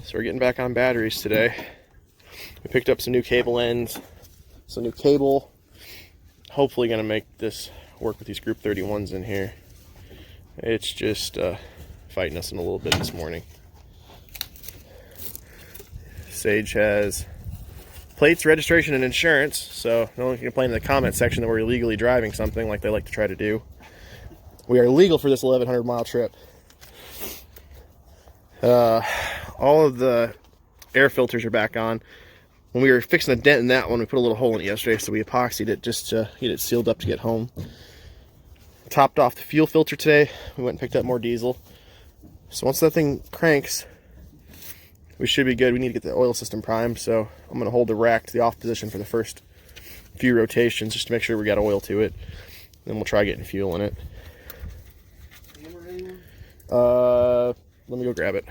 So we're getting back on batteries today. We picked up some new cable ends, some new cable. Hopefully gonna make this work with these Group 31s in here. It's just fighting us in a little bit this morning. Sage has plates, registration, and insurance, so no one can complain in the comment section that we're illegally driving something like they like to try to do. We are legal for this 1,100 mile trip. All of the air filters are back on. When we were fixing a dent in that one, we put a little hole in it yesterday, so we epoxied it just to get it sealed up to get home. Topped off the fuel filter today. We went and picked up more diesel. So once that thing cranks, we should be good. We need to get the oil system primed, so I'm going to hold the rack to the off position for the first few rotations just to make sure we got oil to it. Then we'll try getting fuel in it. Let me go grab it.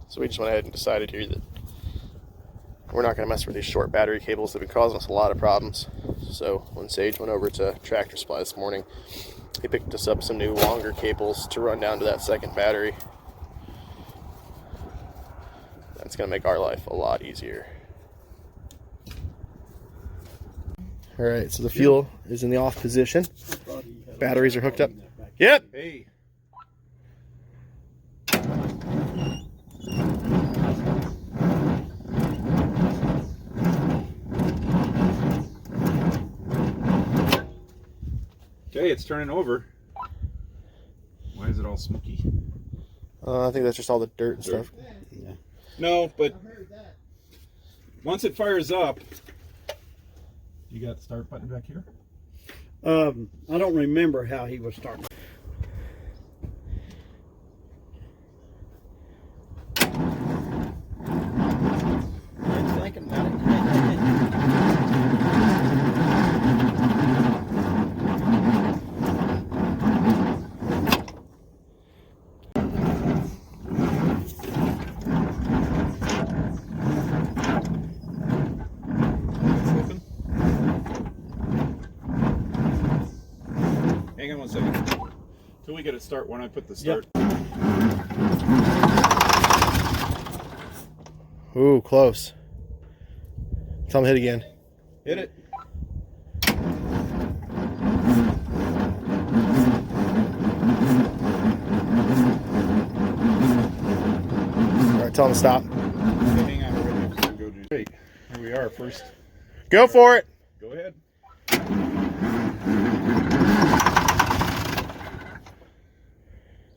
So we just went ahead and decided here that we're not going to mess with these short battery cables that have been causing us a lot of problems. So when Sage went over to Tractor Supply this morning, he picked us up some new longer cables to run down to that second battery. That's going to make our life a lot easier. Alright, so the fuel is in the off position. Batteries are hooked up. Yep! Hey. Okay, it's turning over. Why is it all smoky? I think that's just all the dirt and stuff. Yeah. No, but once it fires up, you got the start button back here? I don't remember how he was starting. It's thinking about it. Hang on one second. Till we get it start when I put the start. Yep. Ooh, close. Tell him to hit again. Hit it. Alright, tell him to stop. Okay, hang on, we're gonna have to go do. Great. Here we are first. Go for it! Go ahead.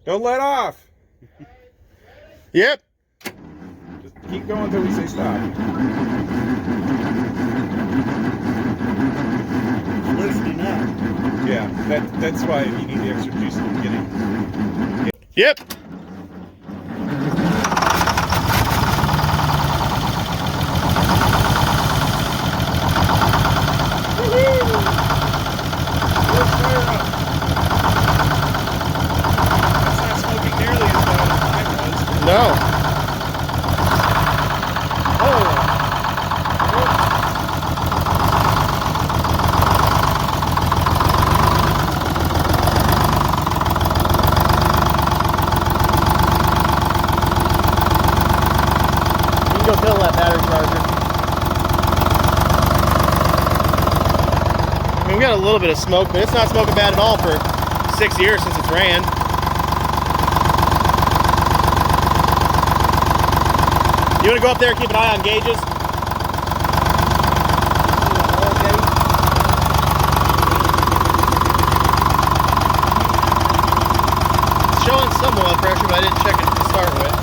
Don't let off. Yep. Just keep going until we say stop. Listening up. Yeah, that's why you need the extra juice in the beginning. Yep. No. Oh. You can go fill that battery charger. I mean, we got a little bit of smoke, but it's not smoking bad at all for 6 years since it's ran. You want to go up there and keep an eye on gauges? It's showing some oil pressure, but I didn't check it to start with.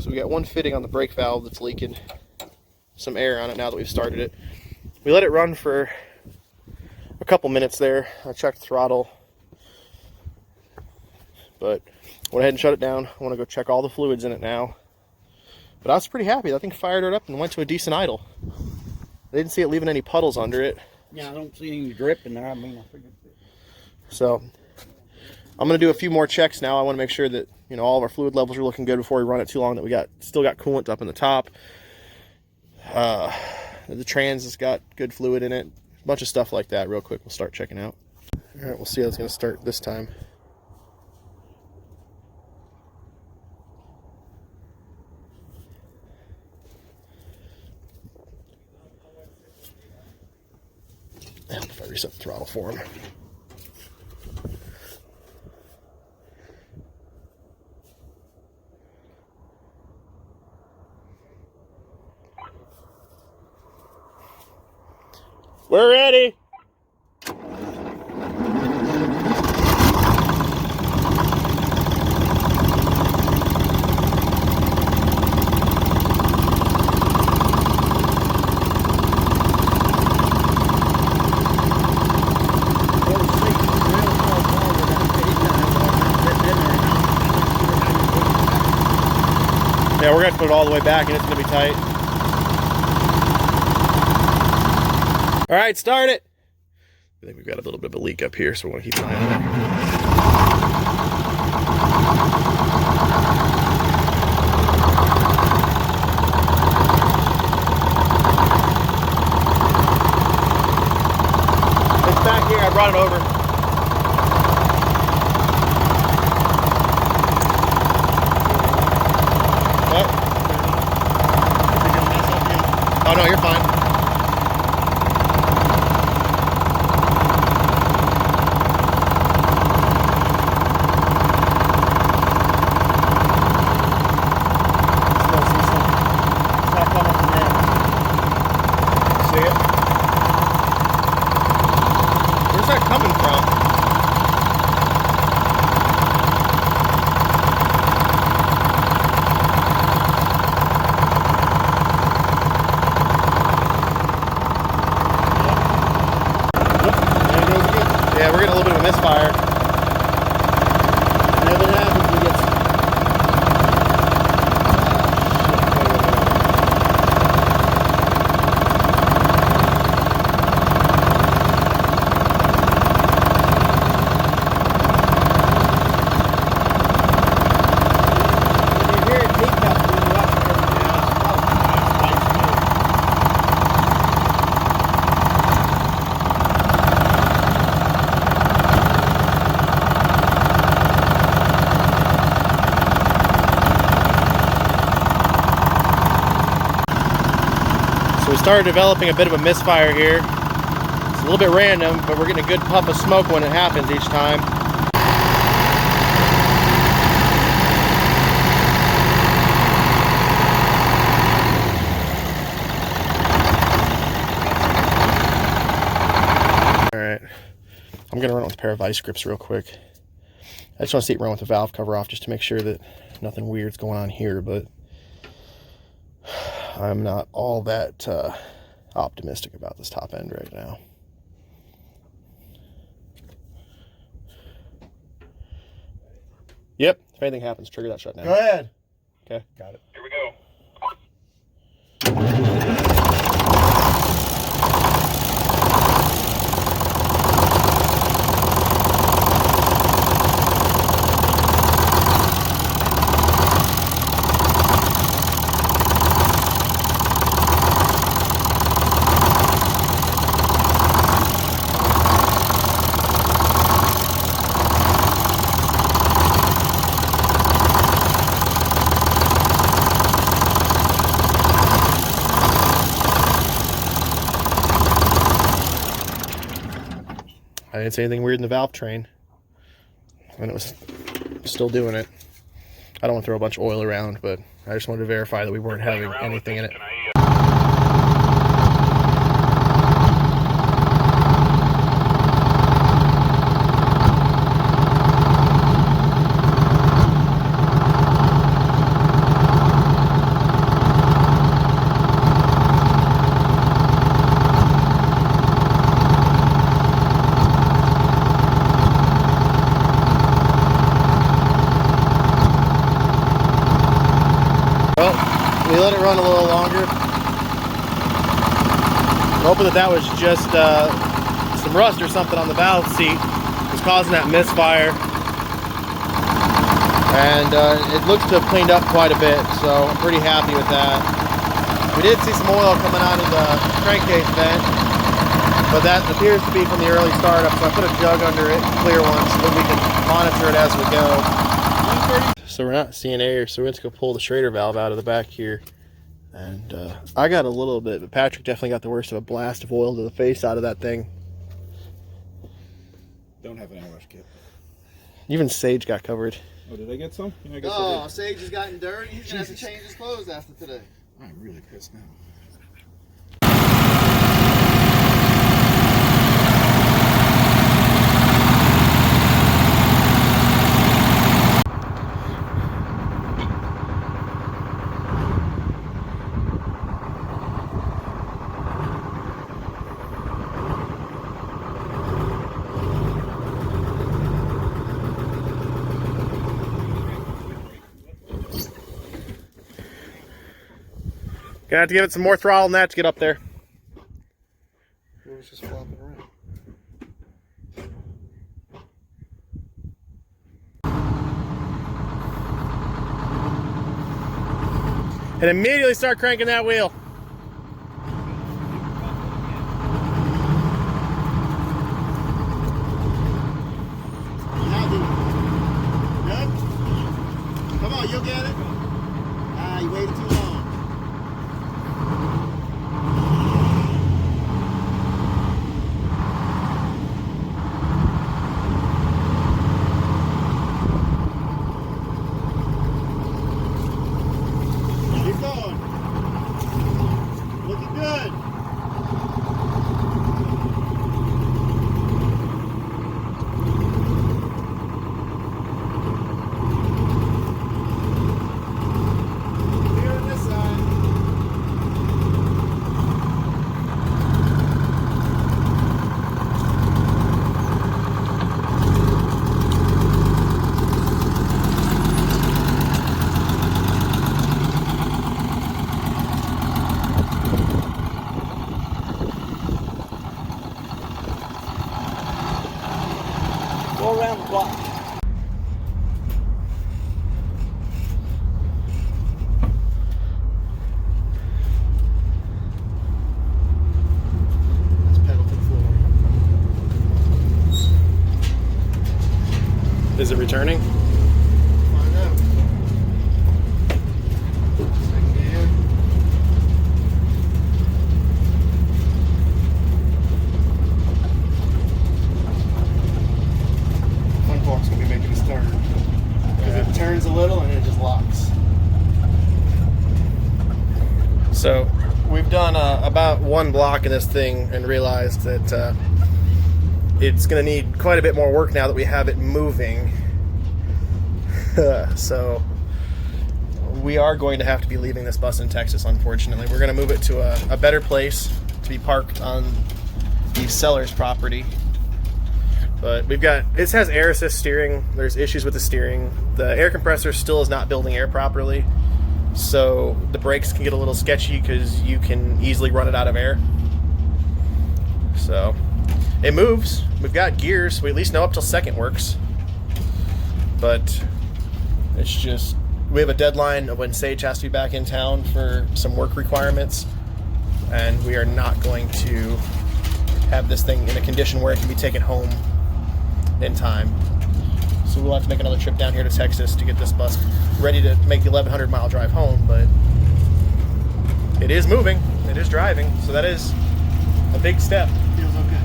We got one fitting on the brake valve that's leaking some air on it now that we've started it. We let it run for a couple minutes there. I checked throttle. But went ahead and shut it down. I want to go check all the fluids in it now. But I was pretty happy. That thing fired it up and went to a decent idle. I didn't see it leaving any puddles under it. Yeah, I don't see any drip in there. I mean, I figured. So I'm going to do a few more checks now. I want to make sure that, you know, all of our fluid levels are looking good before we run it too long, that we still got coolant up in the top. The trans has got good fluid in it. A bunch of stuff like that. Real quick, we'll start checking out. All right, we'll see how it's going to start this time. And if I reset the throttle for him. We're ready. Yeah, we're going to put it all the way back and it's going to be tight. All right, start it. I think we've got a little bit of a leak up here, so we want to keep an eye on it. It's back here. I brought it over. What? Oh, no, you're fine. Yeah, we're getting a little bit of a misfire. And if it happens, we get some. When you hear it leak up, you watch it every now and then. So we started developing a bit of a misfire here. It's a little bit random, but we're getting a good puff of smoke when it happens each time. All right, I'm gonna run it with a pair of vice grips real quick. I just want to see it run with the valve cover off just to make sure that nothing weird's going on here, but I'm not all that optimistic about this top end right now. Yep, if anything happens, trigger that shutdown. Go ahead. Okay. Got it. Here we go. I didn't see anything weird in the valve train, and it was still doing it. I don't want to throw a bunch of oil around, but I just wanted to verify that we weren't having anything in it. Can I, let it run a little longer. I'm hoping that was just some rust or something on the valve seat. It was causing that misfire. And it looks to have cleaned up quite a bit, so I'm pretty happy with that. We did see some oil coming out of the crankcase vent, but that appears to be from the early startup, so I put a jug under it, clear one, so that we can monitor it as we go. So we're not seeing air, so we're going to go pull the Schrader valve out of the back here. And I got a little bit, but Patrick definitely got the worst of a blast of oil to the face out of that thing. Don't have an air rush kit. Even Sage got covered. Oh, did I get some? Yeah, I guess Oh, Sage has gotten dirty. He's going to have to change his clothes after today. I'm really pissed now. Gonna have to give it some more throttle than that to get up there. It was just flopping around. And immediately start cranking that wheel. Good? Come on, you'll get it. Ah, you waited too long. Keep going. Looking good. Here on this side. Go around the block. Let's pedal to the floor. Is it returning? Find out. Second gear. Front fork's gonna be making us turn. Because it turns a little and it just locks. So we've done about one block in this thing and realized that it's going to need quite a bit more work now that we have it moving. So we are going to have to be leaving this bus in Texas, unfortunately. We're going to move it to a better place to be parked on the seller's property. But we've got, it has air assist steering. There's issues with the steering. The air compressor still is not building air properly. So the brakes can get a little sketchy because you can easily run it out of air. So it moves. We've got gears. We at least know up till second works. But it's just, we have a deadline of when Sage has to be back in town for some work requirements. And we are not going to have this thing in a condition where it can be taken home in time. So we'll have to make another trip down here to Texas to get this bus ready to make the 1,100 mile drive home, but it is moving, it is driving, so that is a big step. Feels okay.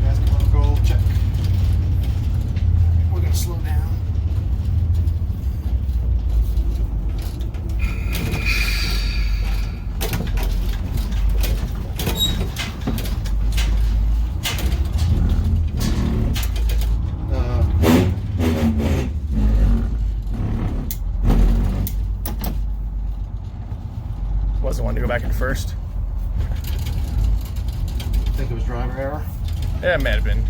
Basketball goal, check. We're gonna slow down. Wasn't one to go back in first. I think it was driver error. Yeah, it might have been.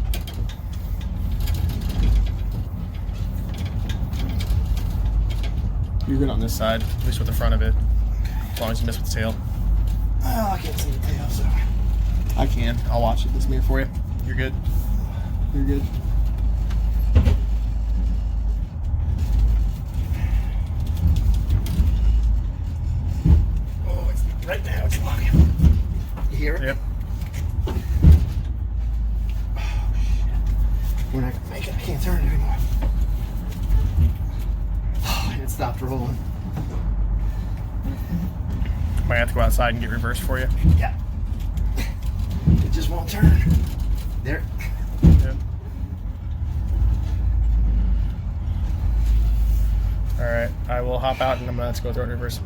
You're good on this side, at least with the front of it. As long as you miss with the tail. Oh, I can't see the tail, so. I can. I'll watch it this mirror for you. You're good. You're good. Oh, it's right now. It's locking. You hear it? Yep. Oh, shit. We're not gonna make it. I can't turn it anymore. Oh, and it stopped rolling. Might have to go outside and get reversed for you. Yeah. It just won't turn. There. Yep. Alright, I will hop out and I'm gonna have to go throw it in reverse.